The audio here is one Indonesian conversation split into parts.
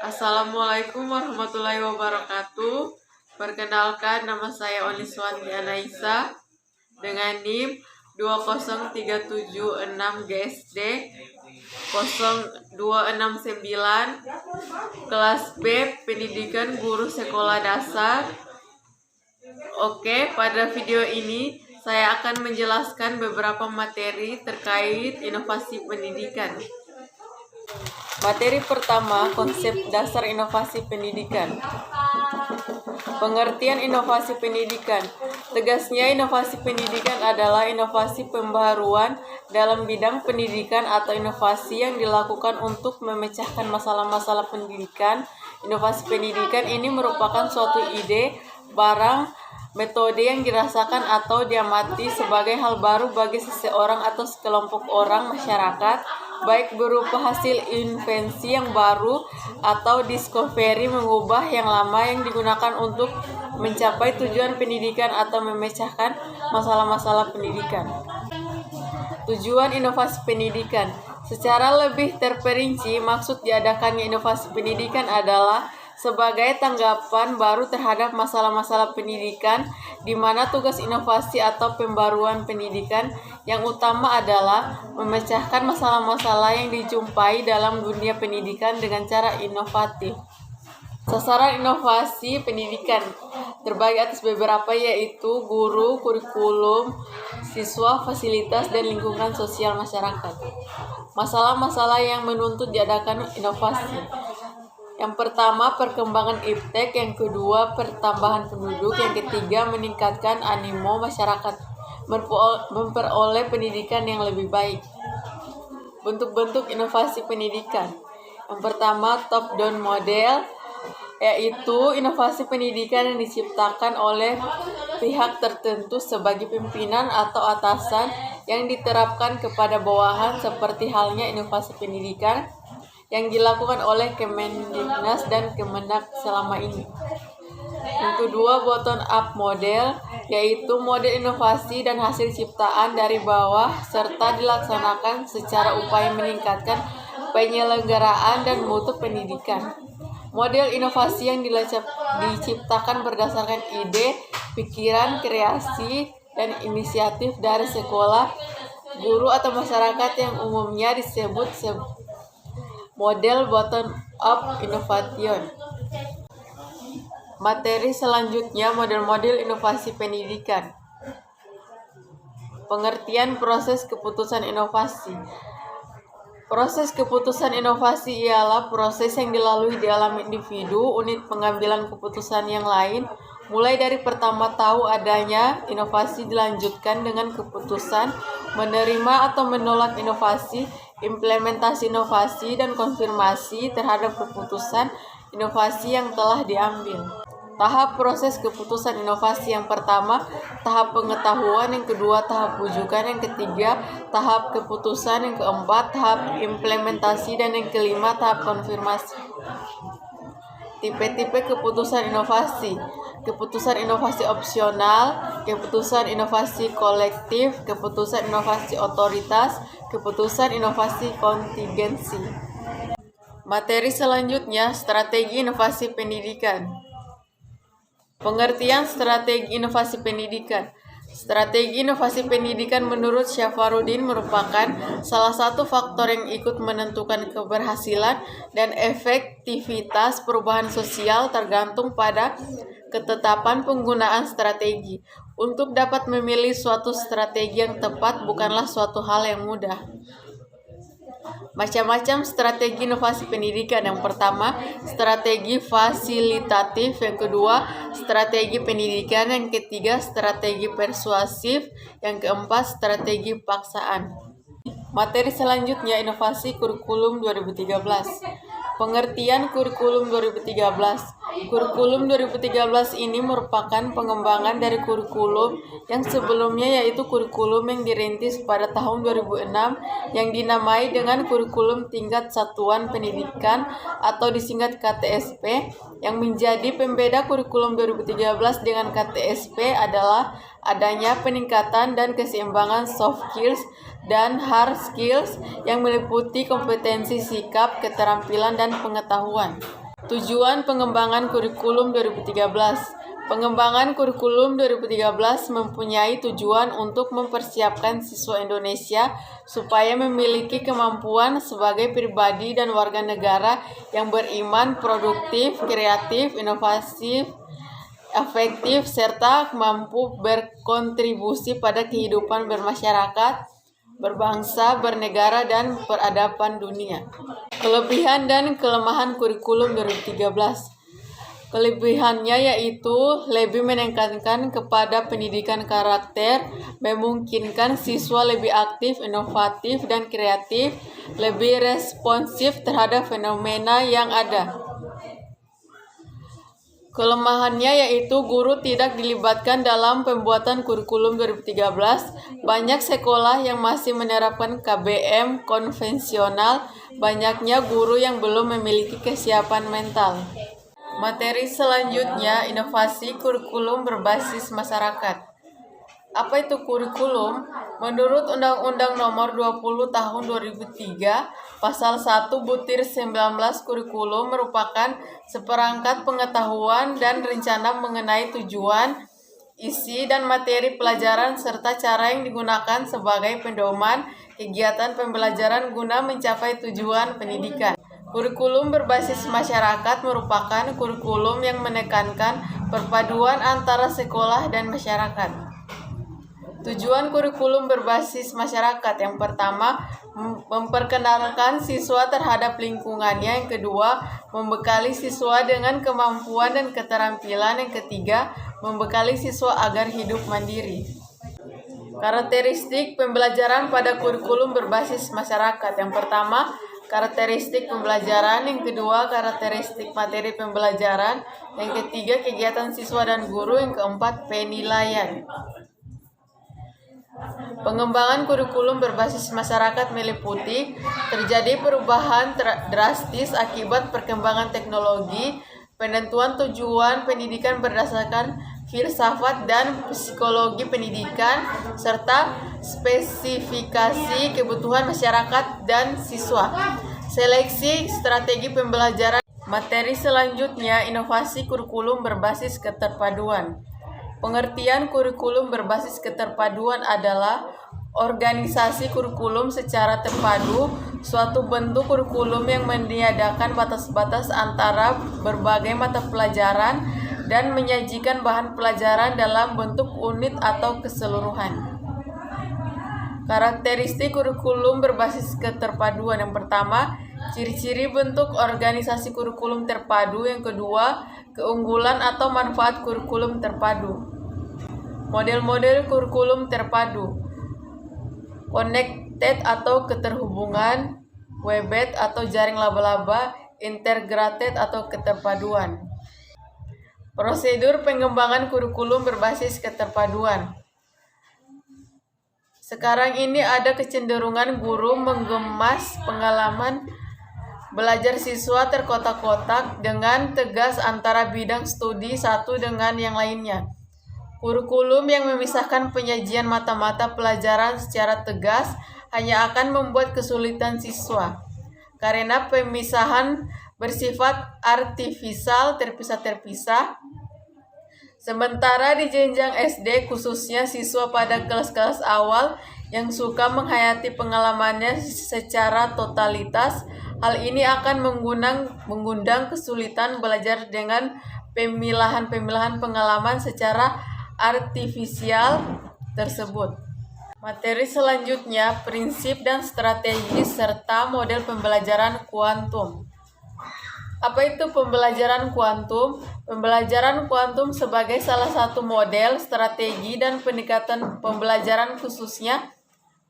Assalamualaikum warahmatullahi wabarakatuh. Perkenalkan, nama saya Oniswanti Anaisa dengan NIM 20376 GSD 0269 kelas B Pendidikan Guru Sekolah Dasar. Oke, pada video ini saya akan menjelaskan beberapa materi terkait inovasi pendidikan. Materi pertama, konsep dasar inovasi pendidikan. Pengertian inovasi pendidikan. Tegasnya, inovasi pendidikan adalah inovasi pembaharuan dalam bidang pendidikan atau inovasi yang dilakukan untuk memecahkan masalah-masalah pendidikan. Inovasi pendidikan ini merupakan suatu ide, barang, metode yang dirasakan atau diamati sebagai hal baru bagi seseorang atau sekelompok orang masyarakat, baik berupa hasil invensi yang baru atau discovery mengubah yang lama yang digunakan untuk mencapai tujuan pendidikan atau memecahkan masalah-masalah pendidikan. Tujuan inovasi pendidikan. Secara lebih terperinci, maksud diadakannya inovasi pendidikan adalah sebagai tanggapan baru terhadap masalah-masalah pendidikan, di mana tugas inovasi atau pembaruan pendidikan yang utama adalah memecahkan masalah-masalah yang dijumpai dalam dunia pendidikan dengan cara inovatif. Sasaran inovasi pendidikan terbagi atas beberapa, yaitu guru, kurikulum, siswa, fasilitas, dan lingkungan sosial masyarakat. Masalah-masalah yang menuntut diadakan inovasi. Yang pertama, perkembangan iptek. Yang kedua, pertambahan penduduk. Yang ketiga, meningkatkan animo masyarakat memperoleh pendidikan yang lebih baik. Bentuk-bentuk inovasi pendidikan. Yang pertama, top-down model, yaitu inovasi pendidikan yang diciptakan oleh pihak tertentu sebagai pimpinan atau atasan yang diterapkan kepada bawahan, seperti halnya inovasi pendidikan yang dilakukan oleh Kemendiknas dan Kemenak selama ini. Yang kedua, bottom up model, yaitu model inovasi dan hasil ciptaan dari bawah serta dilaksanakan secara upaya meningkatkan penyelenggaraan dan mutu pendidikan. Model inovasi yang diciptakan berdasarkan ide, pikiran, kreasi, dan inisiatif dari sekolah, guru, atau masyarakat yang umumnya disebut model bottom up innovation. Materi selanjutnya, model-model inovasi pendidikan. Pengertian proses keputusan inovasi. Proses keputusan inovasi ialah proses yang dilalui di alam individu, unit pengambilan keputusan yang lain, mulai dari pertama tahu adanya inovasi dilanjutkan dengan keputusan menerima atau menolak inovasi, implementasi inovasi, dan konfirmasi terhadap keputusan inovasi yang telah diambil. Tahap proses keputusan inovasi. Yang pertama, tahap pengetahuan. Yang kedua, tahap rujukan. Yang ketiga, tahap keputusan. Yang keempat, tahap implementasi. Dan yang kelima, tahap konfirmasi. Tipe-tipe keputusan inovasi. Keputusan inovasi opsional, keputusan inovasi kolektif, keputusan inovasi otoritas, keputusan inovasi kontingensi. Materi selanjutnya, strategi inovasi pendidikan. Pengertian strategi inovasi pendidikan. Strategi inovasi pendidikan menurut Syafarudin merupakan salah satu faktor yang ikut menentukan keberhasilan dan efektivitas perubahan sosial tergantung pada ketetapan penggunaan strategi. Untuk dapat memilih suatu strategi yang tepat bukanlah suatu hal yang mudah. Macam-macam strategi inovasi pendidikan. Yang pertama, strategi fasilitatif. Yang kedua, strategi pendidikan. Yang ketiga, strategi persuasif. Yang keempat, strategi paksaan. Materi selanjutnya, inovasi kurikulum 2013. Pengertian kurikulum 2013. Kurikulum 2013 ini merupakan pengembangan dari kurikulum yang sebelumnya, yaitu kurikulum yang dirintis pada tahun 2006 yang dinamai dengan kurikulum tingkat satuan pendidikan atau disingkat KTSP. Yang menjadi pembeda kurikulum 2013 dengan KTSP adalah adanya peningkatan dan keseimbangan soft skills dan hard skills yang meliputi kompetensi sikap, keterampilan, dan pengetahuan. Tujuan pengembangan kurikulum 2013. Pengembangan kurikulum 2013 mempunyai tujuan untuk mempersiapkan siswa Indonesia supaya memiliki kemampuan sebagai pribadi dan warga negara yang beriman, produktif, kreatif, inovatif, efektif, serta mampu berkontribusi pada kehidupan bermasyarakat, berbangsa, bernegara, dan peradaban dunia. Kelebihan dan kelemahan kurikulum 2013. Kelebihannya yaitu lebih menekankan kepada pendidikan karakter, memungkinkan siswa lebih aktif, inovatif, dan kreatif, lebih responsif terhadap fenomena yang ada. Kelemahannya yaitu guru tidak dilibatkan dalam pembuatan kurikulum 2013. Banyak sekolah yang masih menerapkan KBM konvensional, banyaknya guru yang belum memiliki kesiapan mental. Materi selanjutnya, inovasi kurikulum berbasis masyarakat. Apa itu kurikulum? Menurut Undang-Undang Nomor 20 Tahun 2003, Pasal 1 Butir 19, kurikulum merupakan seperangkat pengetahuan dan rencana mengenai tujuan, isi, dan materi pelajaran serta cara yang digunakan sebagai pedoman kegiatan pembelajaran guna mencapai tujuan pendidikan. Kurikulum berbasis masyarakat merupakan kurikulum yang menekankan perpaduan antara sekolah dan masyarakat. Tujuan kurikulum berbasis masyarakat yang pertama, memperkenalkan siswa terhadap lingkungannya. Yang kedua, membekali siswa dengan kemampuan dan keterampilan. Yang ketiga, membekali siswa agar hidup mandiri. Karakteristik pembelajaran pada kurikulum berbasis masyarakat. Yang pertama, karakteristik pembelajaran. Yang kedua, karakteristik materi pembelajaran. Yang ketiga, kegiatan siswa dan guru. Yang keempat, penilaian. Pengembangan kurikulum berbasis masyarakat meliputi terjadi perubahan drastis akibat perkembangan teknologi, penentuan tujuan pendidikan berdasarkan filsafat dan psikologi pendidikan, serta spesifikasi kebutuhan masyarakat dan siswa. Seleksi strategi pembelajaran. Materi selanjutnya, inovasi kurikulum berbasis keterpaduan. Pengertian kurikulum berbasis keterpaduan adalah organisasi kurikulum secara terpadu, suatu bentuk kurikulum yang meniadakan batas-batas antara berbagai mata pelajaran dan menyajikan bahan pelajaran dalam bentuk unit atau keseluruhan. Karakteristik kurikulum berbasis keterpaduan. Yang pertama, ciri-ciri bentuk organisasi kurikulum terpadu. Yang kedua, keunggulan atau manfaat kurikulum terpadu. Model-model kurikulum terpadu. Connected atau keterhubungan, Webbed atau jaring laba-laba, integrated atau keterpaduan. Prosedur pengembangan kurikulum berbasis keterpaduan. Sekarang ini ada kecenderungan guru mengemas pengalaman belajar siswa terkotak-kotak dengan tegas antara bidang studi satu dengan yang lainnya. Kurikulum yang memisahkan penyajian mata-mata pelajaran secara tegas hanya akan membuat kesulitan siswa, karena pemisahan bersifat artifisial, terpisah-terpisah. Sementara di jenjang SD, khususnya siswa pada kelas-kelas awal yang suka menghayati pengalamannya secara totalitas, hal ini akan mengundang kesulitan belajar dengan pemilahan-pemilahan pengalaman secara artifisial tersebut. Materi selanjutnya, prinsip dan strategi serta model pembelajaran kuantum. Apa itu pembelajaran kuantum? Pembelajaran kuantum sebagai salah satu model, strategi, dan pendekatan pembelajaran khususnya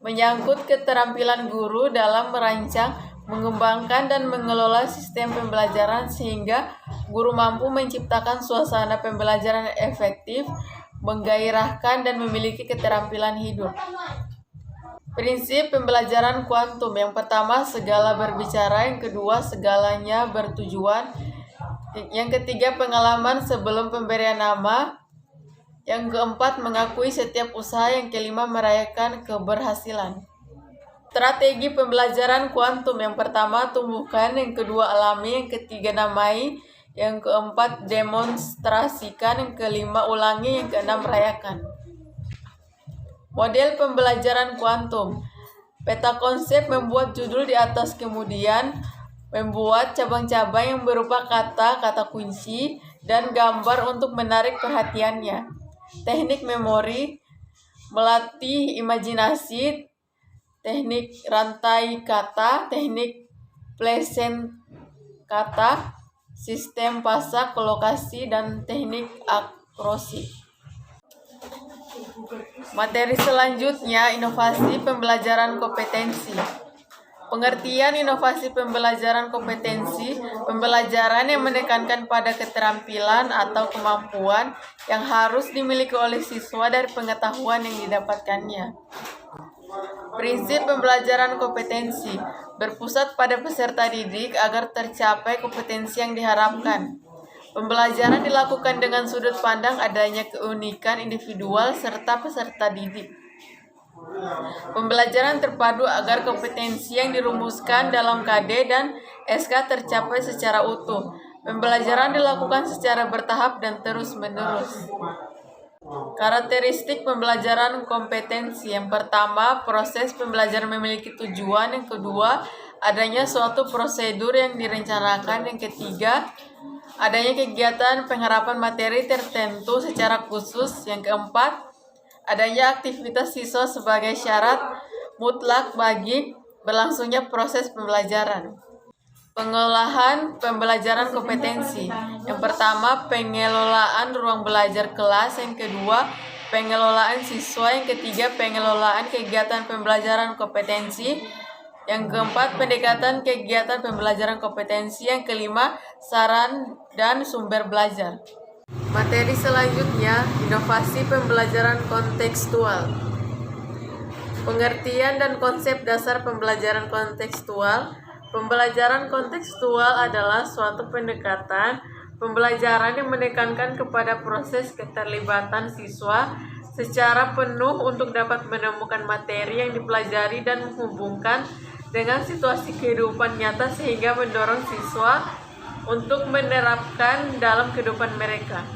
menyangkut keterampilan guru dalam merancang, mengembangkan, dan mengelola sistem pembelajaran sehingga guru mampu menciptakan suasana pembelajaran efektif, menggairahkan, dan memiliki keterampilan hidup. Prinsip pembelajaran kuantum. Yang pertama, segala berbicara. Yang kedua, segalanya bertujuan. Yang ketiga, pengalaman sebelum pemberian nama. Yang keempat, mengakui setiap usaha. Yang kelima, merayakan keberhasilan. Strategi pembelajaran kuantum. Yang pertama, tumbuhkan. Yang kedua, alami. Yang ketiga, namai. Yang keempat, demonstrasikan. Yang kelima, ulangi. Yang keenam, rayakan. Model pembelajaran kuantum. Peta konsep membuat judul di atas, kemudian membuat cabang-cabang yang berupa kata, kata kunci, dan gambar untuk menarik perhatiannya. Teknik memori, melatih imajinasi, teknik rantai kata, teknik pleasant kata, sistem pasak, kolokasi, dan teknik akrosi. Materi selanjutnya, inovasi pembelajaran kompetensi. Pengertian inovasi pembelajaran kompetensi, pembelajaran yang menekankan pada keterampilan atau kemampuan yang harus dimiliki oleh siswa dari pengetahuan yang didapatkannya. Prinsip pembelajaran kompetensi berpusat pada peserta didik agar tercapai kompetensi yang diharapkan. Pembelajaran dilakukan dengan sudut pandang adanya keunikan individual serta peserta didik. Pembelajaran terpadu agar kompetensi yang dirumuskan dalam KD dan SK tercapai secara utuh. Pembelajaran dilakukan secara bertahap dan terus-menerus. Karakteristik pembelajaran kompetensi. Yang pertama, proses pembelajaran memiliki tujuan. Yang kedua, adanya suatu prosedur yang direncanakan. Yang ketiga, adanya kegiatan pengharapan materi tertentu secara khusus. Yang keempat, adanya aktivitas siswa sebagai syarat mutlak bagi berlangsungnya proses pembelajaran. Pengolahan pembelajaran kompetensi. Yang pertama, pengelolaan ruang belajar kelas. Yang kedua, pengelolaan siswa. Yang ketiga, pengelolaan kegiatan pembelajaran kompetensi. Yang keempat, pendekatan kegiatan pembelajaran kompetensi. Yang kelima, saran dan sumber belajar. Materi selanjutnya, inovasi pembelajaran kontekstual. Pengertian dan konsep dasar pembelajaran kontekstual. Pembelajaran kontekstual adalah suatu pendekatan pembelajaran yang menekankan kepada proses keterlibatan siswa secara penuh untuk dapat menemukan materi yang dipelajari dan menghubungkan dengan situasi kehidupan nyata sehingga mendorong siswa untuk menerapkan dalam kehidupan mereka.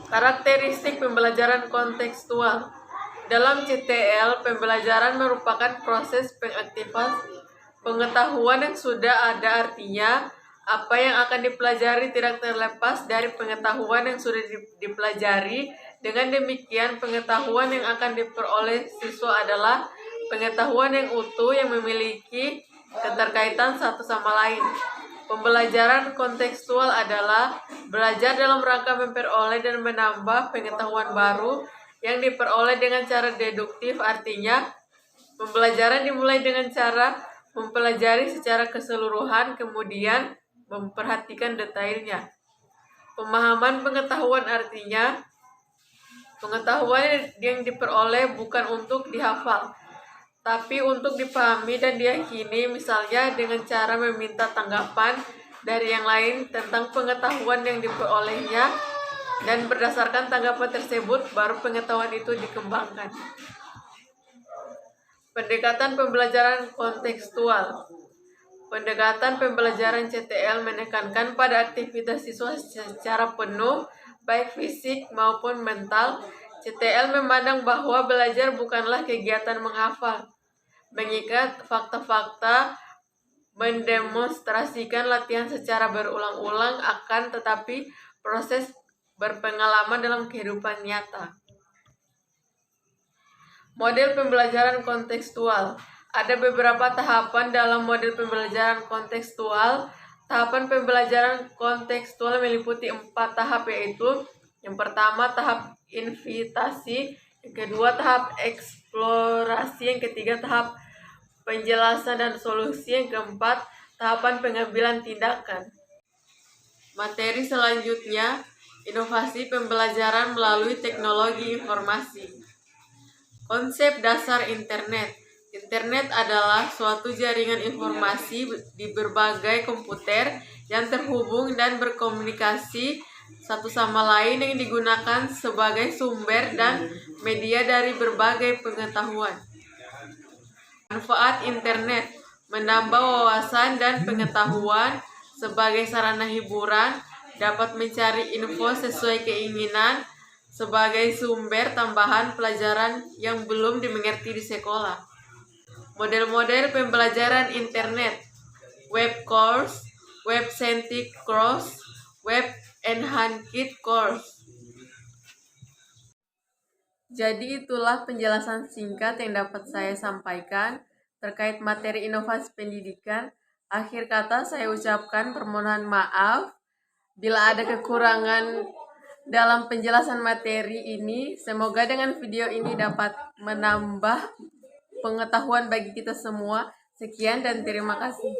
Karakteristik pembelajaran kontekstual. Dalam CTL, pembelajaran merupakan proses pengaktifan pengetahuan yang sudah ada, artinya apa yang akan dipelajari tidak terlepas dari pengetahuan yang sudah dipelajari. Dengan demikian, pengetahuan yang akan diperoleh siswa adalah pengetahuan yang utuh yang memiliki keterkaitan satu sama lain. Pembelajaran kontekstual adalah belajar dalam rangka memperoleh dan menambah pengetahuan baru yang diperoleh dengan cara deduktif, artinya pembelajaran dimulai dengan cara mempelajari secara keseluruhan, kemudian memperhatikan detailnya. Pemahaman pengetahuan artinya pengetahuan yang diperoleh bukan untuk dihafal, tapi untuk dipahami dan diyakini, misalnya dengan cara meminta tanggapan dari yang lain tentang pengetahuan yang diperolehnya, dan berdasarkan tanggapan tersebut, baru pengetahuan itu dikembangkan. Pendekatan pembelajaran kontekstual. Pendekatan pembelajaran CTL menekankan pada aktivitas siswa secara penuh, baik fisik maupun mental. CTL memandang bahwa belajar bukanlah kegiatan menghafal, mengikat fakta-fakta, mendemonstrasikan latihan secara berulang-ulang, akan tetapi proses berpengalaman dalam kehidupan nyata. Model pembelajaran kontekstual. Ada beberapa tahapan dalam model pembelajaran kontekstual. Tahapan pembelajaran kontekstual meliputi 4 tahap, yaitu yang pertama tahap invitasi, yang kedua tahap eksplorasi, yang ketiga tahap penjelasan dan solusi, yang keempat tahapan pengambilan tindakan. Materi selanjutnya, inovasi pembelajaran melalui teknologi informasi. Konsep dasar internet. Internet adalah suatu jaringan informasi di berbagai komputer yang terhubung dan berkomunikasi satu sama lain yang digunakan sebagai sumber dan media dari berbagai pengetahuan. Manfaat internet: menambah wawasan dan pengetahuan sebagai sarana hiburan, dapat mencari info sesuai keinginan, sebagai sumber tambahan pelajaran yang belum dimengerti di sekolah. Model-model pembelajaran internet: web course, web-centric course, web enhanced course. Jadi itulah penjelasan singkat yang dapat saya sampaikan terkait materi inovasi pendidikan. Akhir kata saya ucapkan permohonan maaf bila ada kekurangan dalam penjelasan materi ini. Semoga dengan video ini dapat menambah pengetahuan bagi kita semua. Sekian dan terima kasih.